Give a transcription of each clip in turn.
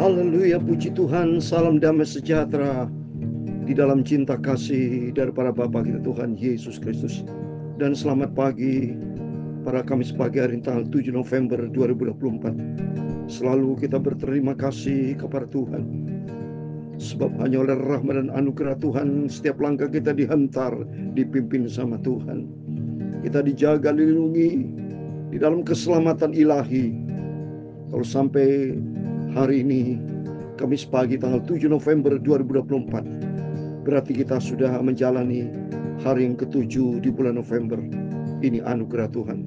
Haleluya, puji Tuhan. Salam damai sejahtera di dalam cinta kasih dari para Bapa kita Tuhan Yesus Kristus. Dan selamat pagi pada Kamis pagi hari tanggal 7 November 2024. Selalu kita berterima kasih kepada Tuhan, sebab hanya oleh rahmat dan anugerah Tuhan setiap langkah kita dihantar, dipimpin sama Tuhan. Kita dijaga, dilindungi di dalam keselamatan ilahi. Kalau sampai hari ini, Kamis pagi tanggal 7 November 2024, berarti kita sudah menjalani hari yang ke-7 di bulan November. Ini anugerah Tuhan.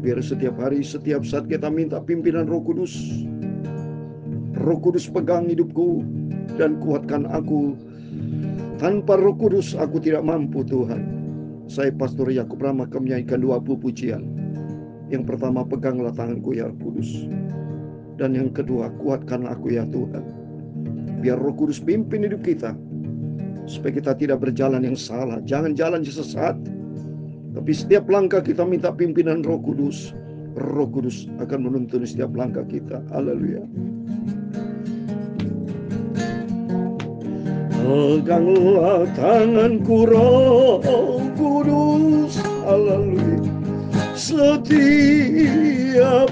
Biar setiap hari, setiap saat kita minta pimpinan Roh Kudus. Roh Kudus pegang hidupku dan kuatkan aku. Tanpa Roh Kudus aku tidak mampu, Tuhan. Saya Pastor Yakub Rama akan menyanyikan 2 pujian. Yang pertama, peganglah tanganku ya Kudus. Dan yang kedua, kuatkanlah aku ya Tuhan. Biar Roh Kudus pimpin hidup kita, supaya kita tidak berjalan yang salah. Jangan jalan yang sesat, tapi setiap langkah kita minta pimpinan Roh Kudus. Roh Kudus akan menuntun setiap langkah kita. Haleluya. Peganglah tanganku Roh Kudus. Haleluya. Setiap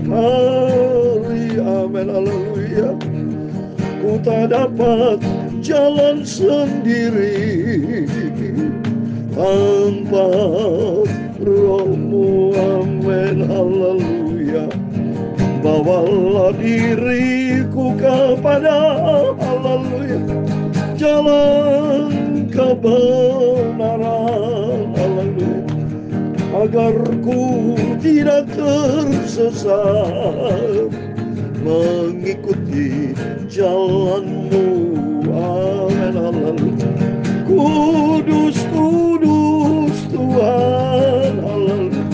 hari, amin, haleluya. Ku tak dapat jalan sendiri tanpa Roh-Mu, amin, haleluya. Bawalah diriku kepada, haleluya, jalan kebenaran, haleluya, agar ku tidak tersesat mengikuti jalan-Mu, amin, haleluya. Kudus, kudus Tuhan, haleluya.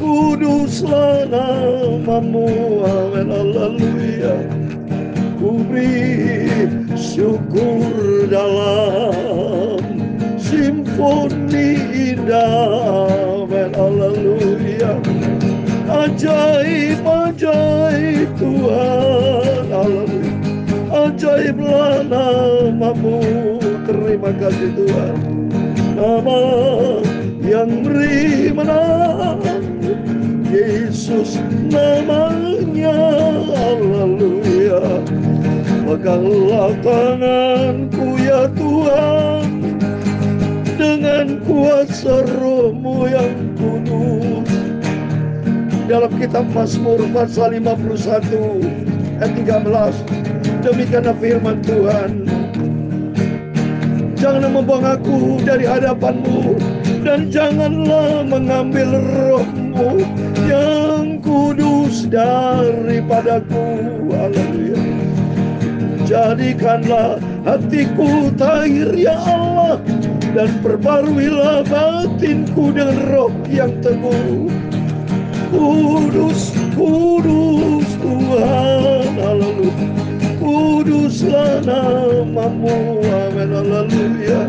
Kuduslah nama-Mu, amin, haleluya. Ku beri syukur dalam simfoni indah, amin, haleluya. Ajaib, ajaib Tuhan, haleluya. Ajaiblah nama-Mu, terima kasih Tuhan. Nama yang beri menang, Yesus namanya, haleluya. Peganglah tanganku ya Tuhan, dengan kuasa Roh-Mu yang kudus. Dalam kitab Mazmur pasal 51 ayat 13, demikianlah firman Tuhan. Janganlah membuang aku dari hadapan-Mu, dan janganlah mengambil Roh-Mu yang kudus daripadaku, haleluya. Jadikanlah hatiku tahir ya Allah, dan perbaruilah batinku dengan roh yang teguh. Kudus, kudus Tuhan, haleluya. Kuduslah nama-Mu, amin, haleluya.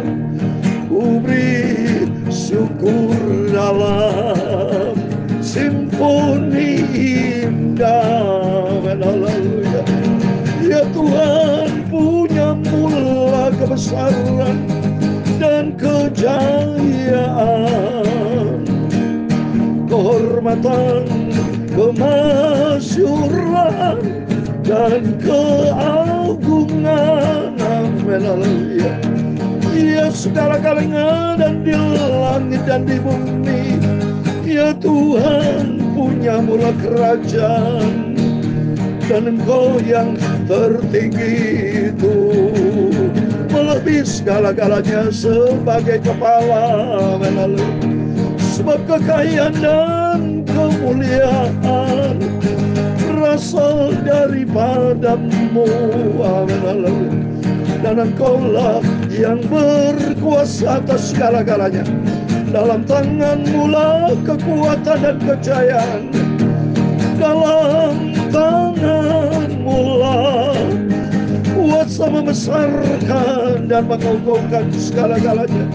Ku beri syukur dalam simfoni indah, amin, haleluya. Ya Tuhan, punya mula kebesaran dan kejayaan, kehormatan, kemasyuran, dan keagungan, amin, haleluya. Ya segala-galanya dan di langit dan di bumi, ya Tuhan, punya mula kerajaan, dan Engkau yang tertinggi itu melebihi segala-galanya sebagai kepala, amin, haleluya. Sebab kekayaan dan kemuliaan berasal daripada-Mu, amin, haleluya. Dan Engkau-lah yang berkuasa atas segala-galanya. Dalam tangan-Mu lah kekuatan dan kejayaan. Dalam tangan-Mu lah kuasa membesarkan dan mengokohkan segala-galanya.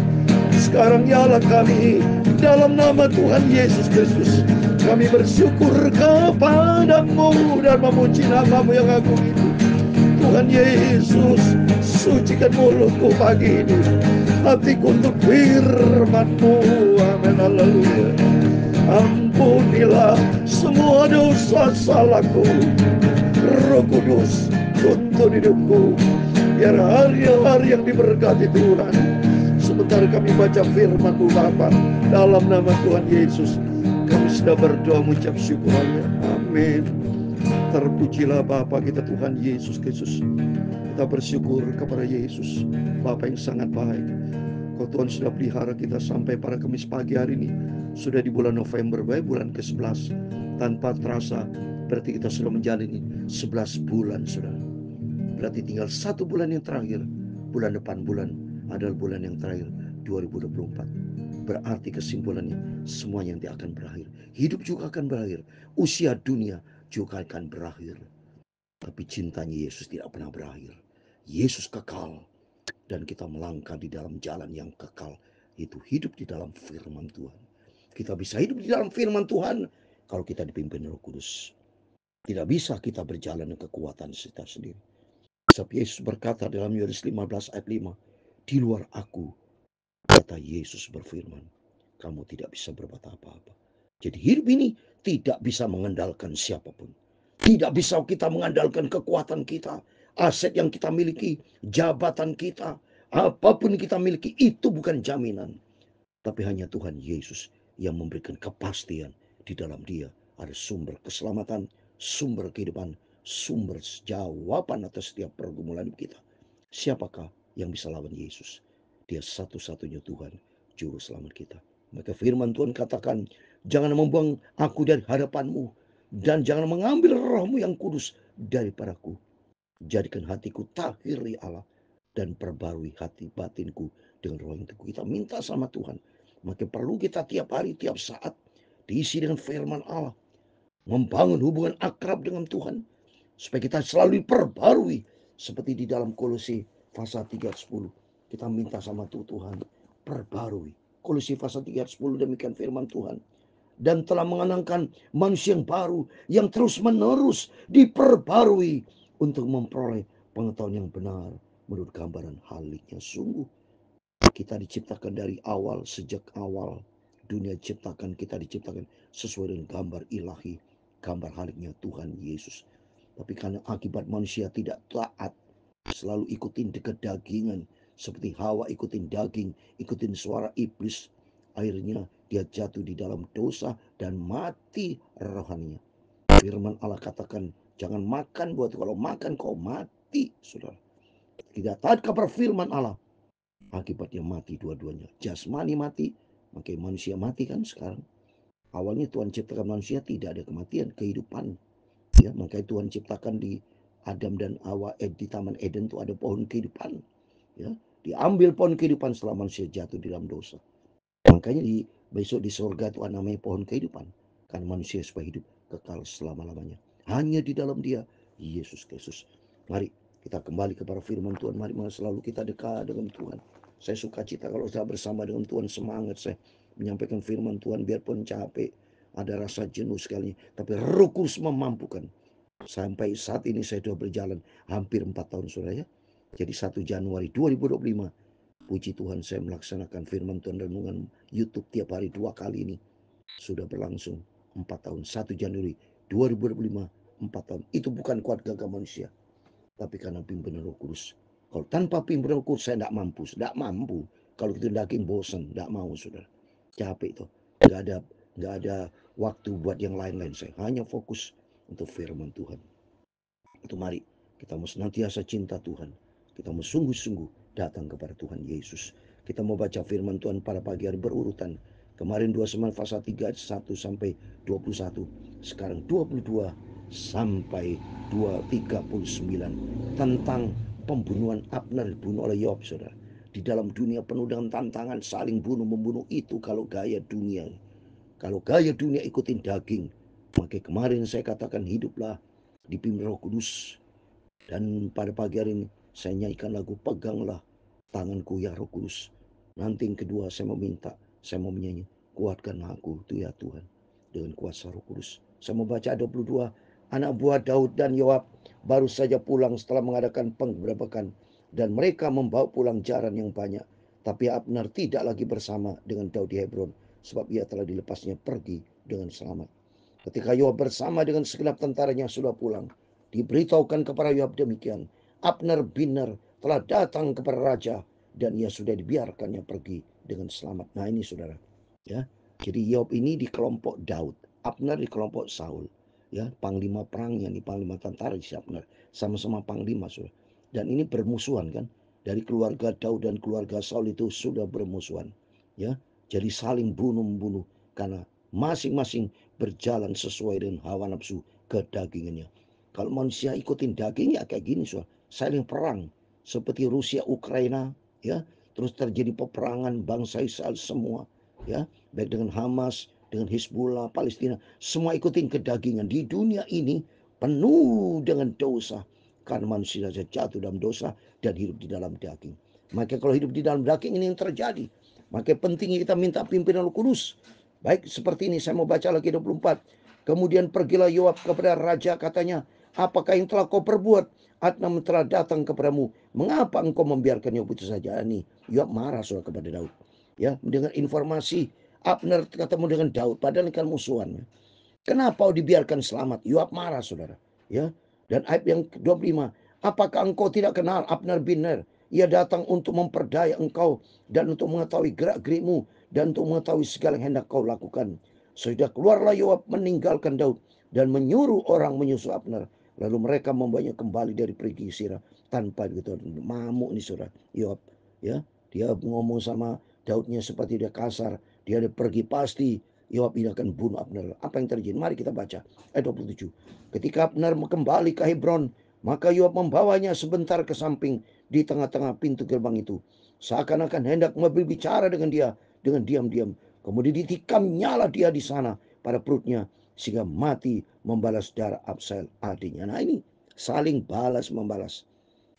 Sekarang ialah kami dalam nama Tuhan Yesus Kristus, kami bersyukur kepada-Mu dan memuji nama-Mu yang agung itu. Tuhan Yesus, sucikan mulutku pagi ini, hatiku untuk firman-Mu. Amin, haleluya. Ampunilah semua dosa salahku, Roh Kudus tuntun hidupku, biar hari-hari yang diberkati Tuhan. Sebentar kami baca firman-Mu Bapa, dalam nama Tuhan Yesus kami sudah berdoa mengucap syukur hanya. Amin. Terpujilah Bapa kita Tuhan Yesus Kristus. Kita bersyukur kepada Yesus, Bapa yang sangat baik. Kau Tuhan sudah pelihara kita sampai pada Kamis pagi hari ini. Sudah di bulan November, bulan ke-11. Tanpa terasa berarti kita sudah menjalani 11 bulan sudah. Berarti tinggal 1 bulan yang terakhir. Bulan depan adalah bulan yang terakhir 2024. Berarti kesimpulannya semuanya nanti akan berakhir. Hidup juga akan berakhir. Usia dunia juga akan berakhir. Tapi cintanya Yesus tidak pernah berakhir. Yesus kekal. Dan kita melangkah di dalam jalan yang kekal. Itu hidup di dalam firman Tuhan. Kita bisa hidup di dalam firman Tuhan kalau kita dipimpin Roh Kudus. Tidak bisa kita berjalan dengan kekuatan kita sendiri. Sebab Yesus berkata dalam Yohanes 15 ayat 5. Di luar aku, kata Yesus berfirman, kamu tidak bisa berbuat apa-apa. Jadi hidup ini tidak bisa mengandalkan siapapun. Tidak bisa kita mengandalkan kekuatan kita, aset yang kita miliki, jabatan kita, apapun yang kita miliki itu bukan jaminan. Tapi hanya Tuhan Yesus yang memberikan kepastian. Di dalam Dia ada sumber keselamatan, sumber kehidupan, sumber jawaban atas setiap pergumulan kita. Siapakah yang bisa lawan Yesus? Dia satu-satunya Tuhan, juru selamat kita. Maka firman Tuhan katakan, jangan membuang aku dari hadapanmu, dan jangan mengambil rohmu yang kudus daripadaku. Jadikan hatiku tahiri Allah, dan perbarui hati batinku dengan roh yang teguh. Kita minta sama Tuhan. Maka perlu kita tiap hari, tiap saat diisi dengan firman Allah. Membangun hubungan akrab dengan Tuhan. Supaya kita selalu diperbarui. Seperti di dalam Kolose pasal 3:10. Kita minta sama Tuhan, perbarui. Kolose pasal 3:10 demikian firman Tuhan. Dan telah mengenangkan manusia yang baru, yang terus menerus diperbarui untuk memperoleh pengetahuan yang benar menurut gambaran haliknya. Sungguh kita diciptakan dari awal, sejak awal dunia diciptakan, kita diciptakan sesuai dengan gambar ilahi, gambar haliknya Tuhan Yesus. Tapi karena akibat manusia tidak taat, selalu ikutin kedagingan, seperti Hawa ikutin daging, ikutin suara iblis, akhirnya dia jatuh di dalam dosa dan mati rohaninya. Firman Allah katakan, jangan makan buat kalau makan kau mati, saudara. Tidak taat kepada firman Allah, akibatnya mati dua-duanya. Jasmani mati, makanya manusia mati kan sekarang. Awalnya Tuhan ciptakan manusia tidak ada kematian, kehidupan. Ya, makanya Tuhan ciptakan di Adam dan Hawa di Taman Eden itu ada pohon kehidupan. Ya, diambil pohon kehidupan setelah manusia jatuh di dalam dosa. Makanya besok di surga itu namanya pohon kehidupan. Karena manusia supaya hidup kekal selama-lamanya. Hanya di dalam Dia, Yesus Kristus. Mari kita kembali kepada firman Tuhan. Mari selalu kita dekat dengan Tuhan. Saya suka cita kalau saya bersama dengan Tuhan, semangat saya menyampaikan firman Tuhan biarpun capek. Ada rasa jenuh sekali, tapi Roh Kudus memampukan. Sampai saat ini saya sudah berjalan hampir 4 tahun sudah ya. Jadi 1 Januari 2025, puji Tuhan saya melaksanakan firman Tuhan renungan YouTube tiap hari 2 kali ini. Sudah berlangsung 4 tahun. 1 Januari 2025, 4 tahun. Itu bukan kuat gagah manusia, tapi karena pimpinan Roh Kudus. Kalau tanpa pimpinan Roh Kudus saya tidak mampu. Kalau itu daging bosan, tidak mau saudara. Capek tuh. Nggak ada waktu buat yang lain-lain. Saya hanya fokus untuk firman Tuhan. Itu mari kita mau senantiasa cinta Tuhan. Kita mau sungguh-sungguh datang kepada Tuhan Yesus. Kita mau baca firman Tuhan pada pagi hari berurutan. Kemarin 29 pasal 3 1 sampai 21. Sekarang 22 sampai 239 tentang pembunuhan Abner dibunuh oleh Yoab, saudara. Di dalam dunia penuh dengan tantangan, saling bunuh-membunuh itu kalau gaya dunia. Kalau gaya dunia ikutin daging, maka kemarin saya katakan hiduplah dipimpin Roh Kudus. Dan pada pagi hari ini saya nyanyikan lagu Peganglah Tanganku ya Roh Kudus. Nanti yang kedua saya mau minta, saya mau menyanyi kuatkan aku itu ya Tuhan dengan kuasa Roh Kudus. Saya mau baca 22 anak buah Daud dan Yoab, baru saja pulang setelah mengadakan penggerebekan, dan mereka membawa pulang jaran yang banyak. Tapi Abner tidak lagi bersama dengan Daud di Hebron, sebab ia telah dilepasnya pergi dengan selamat. Ketika Yoab bersama dengan segenap tentaranya sudah pulang, diberitahukan kepada Yoab demikian, Abner bin Ner telah datang kepada raja, dan ia sudah dibiarkannya pergi dengan selamat. Nah ini saudara, ya. Jadi Yoab ini di kelompok Daud, Abner di kelompok Saul, ya. Panglima perangnya nih, panglima tentara di Abner, sama-sama panglima saudara. Dan ini bermusuhan kan, dari keluarga Daud dan keluarga Saul itu sudah bermusuhan, ya. Jadi saling bunuh-bunuh karena masing-masing berjalan sesuai dengan hawa nafsu kedagingannya. Kalau manusia ikutin daging ya kayak gini soal saling perang seperti Rusia Ukraina, ya, terus terjadi peperangan bangsa Israel semua, ya, baik dengan Hamas, dengan Hizbullah, Palestina, semua ikutin kedagingan. Di dunia ini penuh dengan dosa karena manusia saja jatuh dalam dosa dan hidup di dalam daging. Maka kalau hidup di dalam daging ini yang terjadi, maka pentingnya kita minta pimpinan Roh Kudus. Baik seperti ini, saya mau baca lagi 24. Kemudian pergilah Yoab kepada raja, katanya, apakah yang telah kau perbuat? Adnam telah datang kepadamu. Mengapa engkau membiarkan Yoab itu saja? Ini Yoab marah soal kepada Daud. Ya, mendengar informasi Abner ketemu dengan Daud, padahal kan musuhan. Kenapa dibiarkan selamat? Yoab marah, saudara. Ya. Dan ayat yang 25, apakah engkau tidak kenal Abner bin Ner? Ia datang untuk memperdaya engkau dan untuk mengetahui gerak-gerikmu dan untuk mengetahui segala yang hendak kau lakukan. Sudah keluarlah Yoab meninggalkan Daud dan menyuruh orang menyusul Abner. Lalu mereka membawanya kembali dari pergi Sirah tanpa begitu. Mamuk nih saudara Yoab. Ya, dia ngomong sama Daudnya seperti dia kasar. Dia pergi pasti Yoab ini akan bunuh Abner. Apa yang terjadi? Mari kita baca ayat 27. Ketika Abner kembali ke Hebron, maka Yoab membawanya sebentar ke samping di tengah-tengah pintu gerbang itu. Seakan-akan hendak berbicara dengan dia dengan diam-diam. Kemudian ditikam nyala dia di sana pada perutnya sehingga mati membalas darah Absal adiknya. Nah ini saling balas membalas.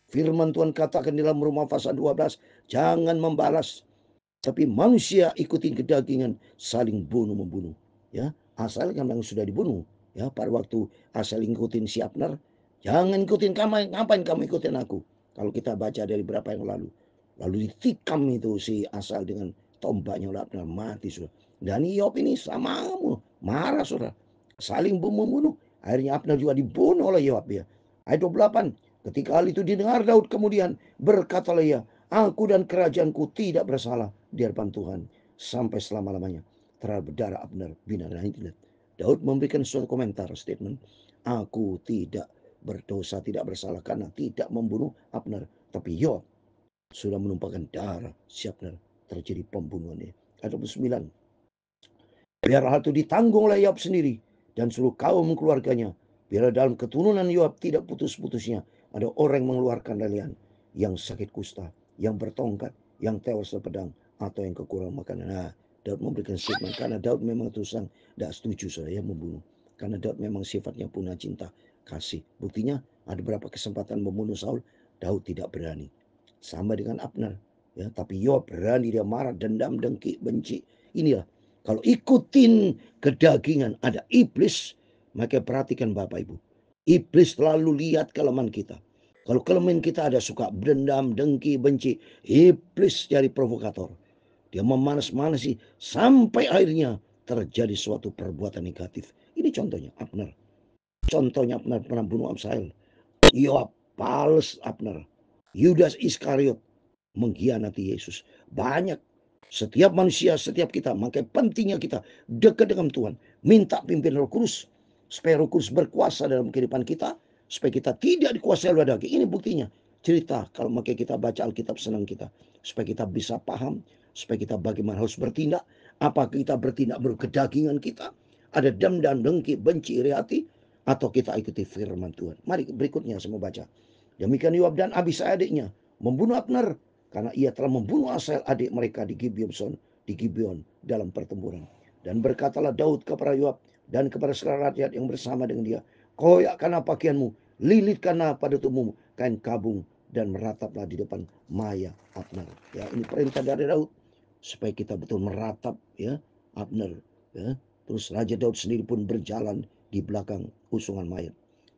Firman Tuhan katakan di dalam Roma pasal 12, jangan membalas. Tapi manusia ikutin kedagingan, saling bunuh-membunuh. Ya, asal memang sudah dibunuh. Ya, pada waktu asal ikutin si Abner, jangan ikutin kamu, ngapain kamu ikutin aku? Kalau kita baca dari berapa yang lalu. Lalu ditikam itu si asal dengan tombaknya oleh Abner, mati sudah. Dan Yob ini sama marah sudah. Saling membunuh. Akhirnya Abner juga dibunuh oleh Yoab ya. Ayat 28. Ketika hal itu didengar Daud kemudian berkatalah ia, aku dan kerajaanku tidak bersalah di hadapan Tuhan sampai selama-lamanya terhadap darah Abner bin Ner. Daud memberikan suatu komentar statement, aku tidak berdosa, tidak bersalah karena tidak membunuh Abner, tapi Yoab sudah menumpahkan darah si Abner, terjadi pembunuhan. Ayat 29. Biar hal itu ditanggung oleh Yoab sendiri dan seluruh kaum keluarganya. Biar dalam keturunan Yoab tidak putus-putusnya ada orang yang mengeluarkan lalian, yang sakit kusta, yang bertongkat, yang tewas pedang, atau yang kekurangan makanan. Nah, Daud memberikan statement karena Daud memang terus tidak setuju saya membunuh. Karena Daud memang sifatnya punya cinta kasih. Buktinya ada beberapa kesempatan membunuh Saul, Daud tidak berani. Sama dengan Abner, ya, tapi Yoab berani, dia marah, dendam, dengki, benci. Inilah kalau ikutin kedagingan ada iblis, maka perhatikan Bapak Ibu. Iblis selalu lihat kelemahan kita. Kalau kelemahan kita ada suka dendam, dengki, benci, iblis jadi provokator. Dia memanas-manasi sampai akhirnya terjadi suatu perbuatan negatif. Ini contohnya Abner. Contohnya Abner pernah bunuh Absail. Yoab pales Abner. Yudas Iskariot mengkhianati Yesus. Banyak. Setiap manusia, setiap kita, maka pentingnya kita dekat dengan Tuhan. Minta pimpin Roh Kudus. Supaya Roh Kudus berkuasa dalam kehidupan kita. Supaya kita tidak dikuasai oleh daging. Ini buktinya. Cerita kalau maka kita baca Alkitab senang kita. Supaya kita bisa paham. Supaya kita bagaimana harus bertindak. Apakah kita bertindak berkedagingan kita. Ada dendam, dengki, benci, iri hati. Atau kita ikuti firman Tuhan. Mari berikutnya saya mau baca. Demikian Yoab dan Abisai adiknya membunuh Abner karena ia telah membunuh Asahel adik mereka di Gibeon dalam pertempuran. Dan berkatalah Daud kepada Yoab dan kepada segala rakyat yang bersama dengan dia, koyakkanlah pakaianmu, lilitkanlah pada tubuhmu kain kabung dan merataplah di depan maya Abner. Ya, ini perintah dari Daud supaya kita betul meratap ya Abner. Ya. Terus Raja Daud sendiri pun berjalan di belakang usungan mayat.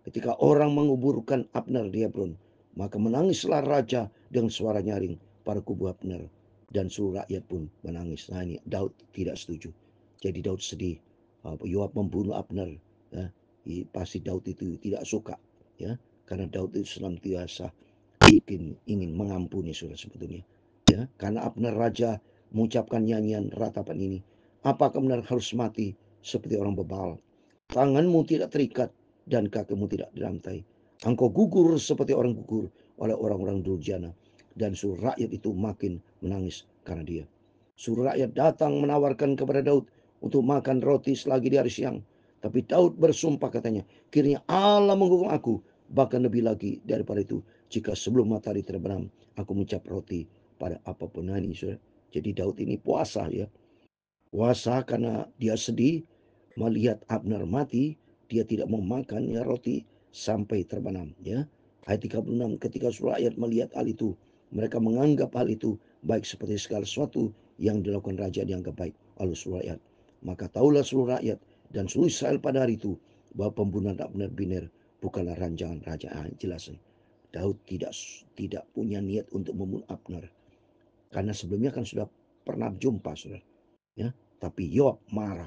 Ketika orang menguburkan Abner di Hebron, maka menangislah raja dengan suara nyaring pada kubu Abner, dan seluruh rakyat pun menangis. Nah, ini Daud tidak setuju. Jadi Daud sedih. Yoab membunuh Abner. Ya. Pasti Daud itu tidak suka, ya, karena Daud itu senantiasa ingin mengampuni, saudara, sebetulnya. Ya, karena Abner raja mengucapkan nyanyian ratapan ini. Apakah benar harus mati seperti orang bebal? Tanganmu tidak terikat dan kakimu tidak dirantai. Engkau gugur seperti orang gugur oleh orang-orang durjana. Dan seluruh rakyat itu makin menangis karena dia. Seluruh rakyat datang menawarkan kepada Daud untuk makan roti selagi di hari siang. Tapi Daud bersumpah, katanya, kiranya Allah menghukum aku, bahkan lebih lagi daripada itu, jika sebelum matahari terbenam aku mencap roti pada apapun. Nah, ini, saudara. Jadi Daud ini puasa, ya. Puasa karena dia sedih melihat Abner mati. Dia tidak mau makan, ya, roti sampai terbenam, ya. Ayat 36, ketika seluruh rakyat melihat hal itu, mereka menganggap hal itu baik seperti segala sesuatu yang dilakukan raja dianggap baik oleh seluruh rakyat. Maka tahulah seluruh rakyat dan seluruh Israel pada hari itu bahwa pembunuhan Abner bin Ner bukanlah rancangan raja. Jelas, Daud tidak punya niat untuk membunuh Abner, karena sebelumnya kan sudah pernah jumpa, saudara. Ya, tapi Yoab marah,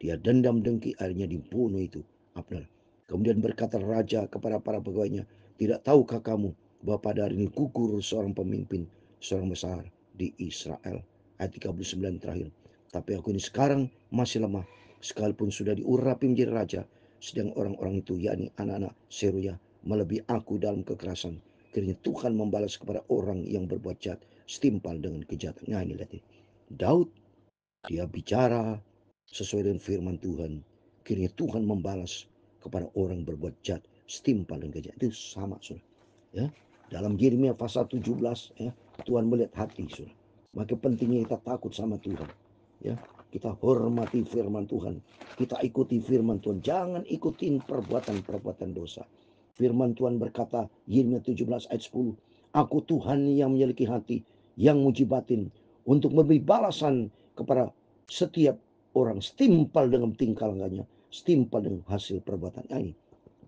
dia dendam dengki, akhirnya dibunuh itu Abner. Kemudian berkata raja kepada para pegawainya, tidak tahukah kamu bahwa pada hari ini gugur seorang pemimpin, seorang besar di Israel? Ayat 39 terakhir. Tapi aku ini sekarang masih lemah, sekalipun sudah diurapi menjadi raja, sedang orang-orang itu, yakni anak-anak Seruya, melebihi aku dalam kekerasan. Kiranya Tuhan membalas kepada orang yang berbuat jahat setimpal dengan kejahatan. Nah, ini lihat, Daud, dia bicara sesuai dengan firman Tuhan. Kiranya Tuhan membalas kepada orang berbuat jahat setimpal dengan kejahatan. Itu sama, saudara. Ya, dalam Yeremia pasal 17, ya, Tuhan melihat hati, saudara. Maka pentingnya kita takut sama Tuhan. Ya, kita hormati firman Tuhan. Kita ikuti firman Tuhan. Jangan ikutin perbuatan-perbuatan dosa. Firman Tuhan berkata, Yeremia 17 ayat 10, aku Tuhan yang memiliki hati, yang muji batin, untuk memberi balasan kepada setiap orang setimpal dengan tingkah lakunya, setimpal dengan hasil perbuatan. Ini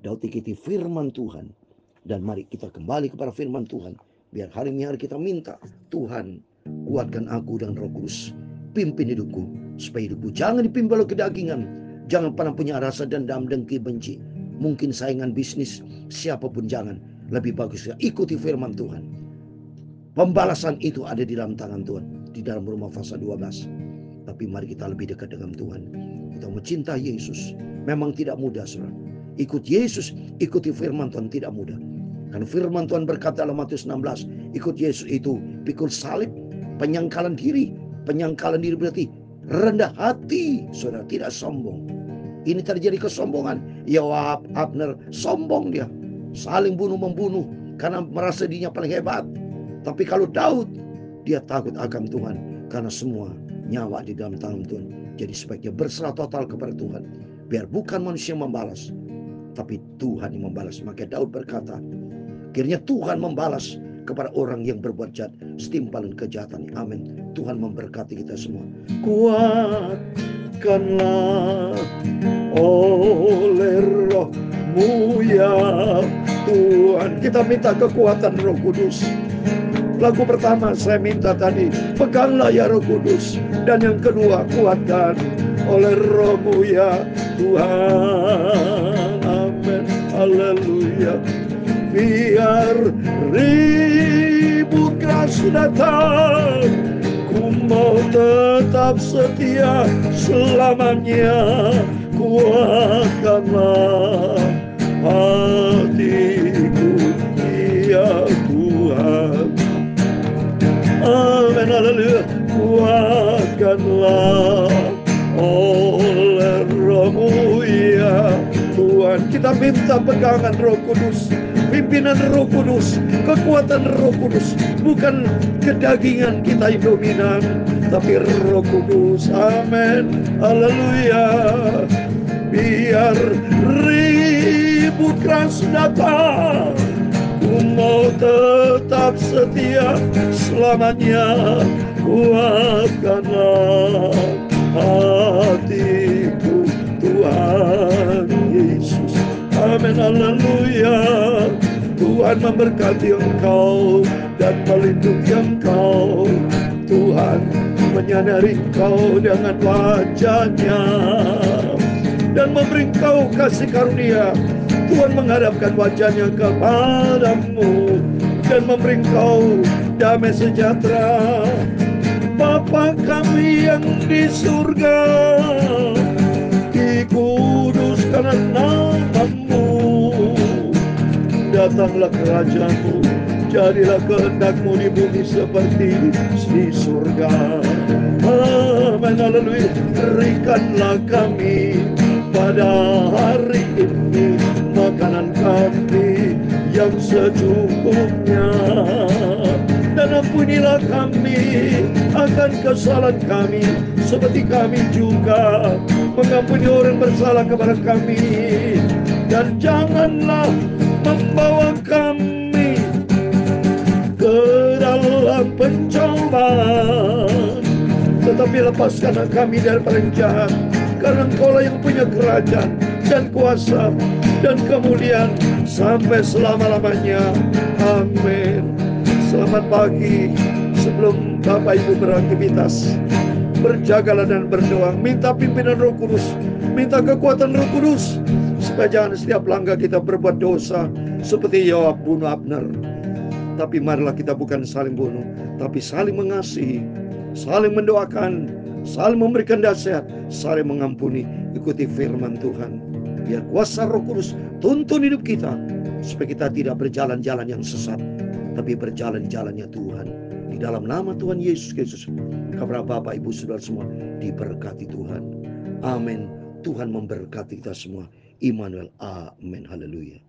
Daud ikuti firman Tuhan. Dan mari kita kembali kepada firman Tuhan. Biar hari ini kita minta, Tuhan, kuatkan aku dan Roh Kudus, pimpin hidupku, supaya hidupku jangan dipimpin oleh kedagingan. Jangan pernah punya rasa dendam, dengki, benci. Mungkin saingan bisnis, siapapun jangan. Lebih bagus ikuti firman Tuhan. Pembalasan itu ada di dalam tangan Tuhan, di dalam Roma pasal 12. Tapi mari kita lebih dekat dengan Tuhan. Kita mencintai Yesus. Memang tidak mudah, saudara. Ikut Yesus, ikuti firman Tuhan tidak mudah. Karena firman Tuhan berkata dalam Matius 16, ikut Yesus itu pikul salib, penyangkalan diri. Penyangkalan diri berarti rendah hati, saudara, tidak sombong. Ini terjadi kesombongan. Yoab, Abner, sombong dia. Saling bunuh-membunuh karena merasa dirinya paling hebat. Tapi kalau Daud, dia takut akan Tuhan. Karena semua nyawa di dalam tangan Tuhan. Jadi sebaiknya berserah total kepada Tuhan. Biar bukan manusia yang membalas, tapi Tuhan yang membalas. Maka Daud berkata, kiranya Tuhan membalas kepada orang yang berbuat jahat setimpal dengan kejahatan. Amin. Tuhan memberkati kita semua. Kuatkanlah oleh Roh-Mu ya Tuhan. Kita minta kekuatan Roh Kudus. Lagu pertama saya minta tadi, peganglah ya Roh Kudus. Dan yang kedua, kuatkan oleh Roh-Mu ya Tuhan. Amin. Haleluya. Biar ribut keras datang, ku mau tetap setia selamanya. Kuatkanlah hatiku ya Tuhan. Amin, haleluya. Kuatkanlah oleh Roh-Mu ya Tuhan. Kita minta pegangan Roh Kudus, pimpinan Roh Kudus, kekuatan Roh Kudus. Bukan kedagingan kita yang dominan, tapi Roh Kudus. Amin, haleluya. Biar ribut keras datang, ku mau tetap setia selamanya. Kuatkanlah hatiku Tuhan Amin, haleluya. Tuhan memberkati engkau dan melindungi engkau. Tuhan menyadari engkau dengan wajahnya dan memberi engkau kasih karunia. Tuhan menghadapkan wajahnya kepadamu dan memberi engkau damai sejahtera. Bapa kami yang di surga, dikuduskanlah namamu. Datanglah kerajaanmu, jadilah kehendak-Mu di bumi seperti di surga. Amin, haleluya. Berikanlah kami pada hari ini makanan kami yang secukupnya, dan ampunilah kami akan kesalahan kami, seperti kami juga mengampuni orang bersalah kepada kami. Dan janganlah membawa kami ke dalam pencobaan, tetapi lepaskanlah kami dari yang jahat. Karena Engkaulah yang punya kerajaan dan kuasa dan kemuliaan sampai selama-lamanya. Amin. Selamat pagi. Sebelum Bapak Ibu beraktivitas, berjagalah dan berdoa. Minta pimpinan Roh Kudus, minta kekuatan Roh Kudus, supaya jangan setiap langkah kita berbuat dosa seperti Yoab bunuh Abner. Tapi marilah kita bukan saling bunuh, tapi saling mengasihi, saling mendoakan, saling memberikan nasihat, saling mengampuni. Ikuti firman Tuhan. Biar kuasa Roh Kudus tuntun hidup kita, supaya kita tidak berjalan-jalan yang sesat, tapi berjalan jalannya Tuhan. Di dalam nama Tuhan Yesus Kristus, kepada Bapak Ibu Saudara semua diberkati Tuhan. Amin. Tuhan memberkati kita semua. Immanuel. Amin. Haleluya.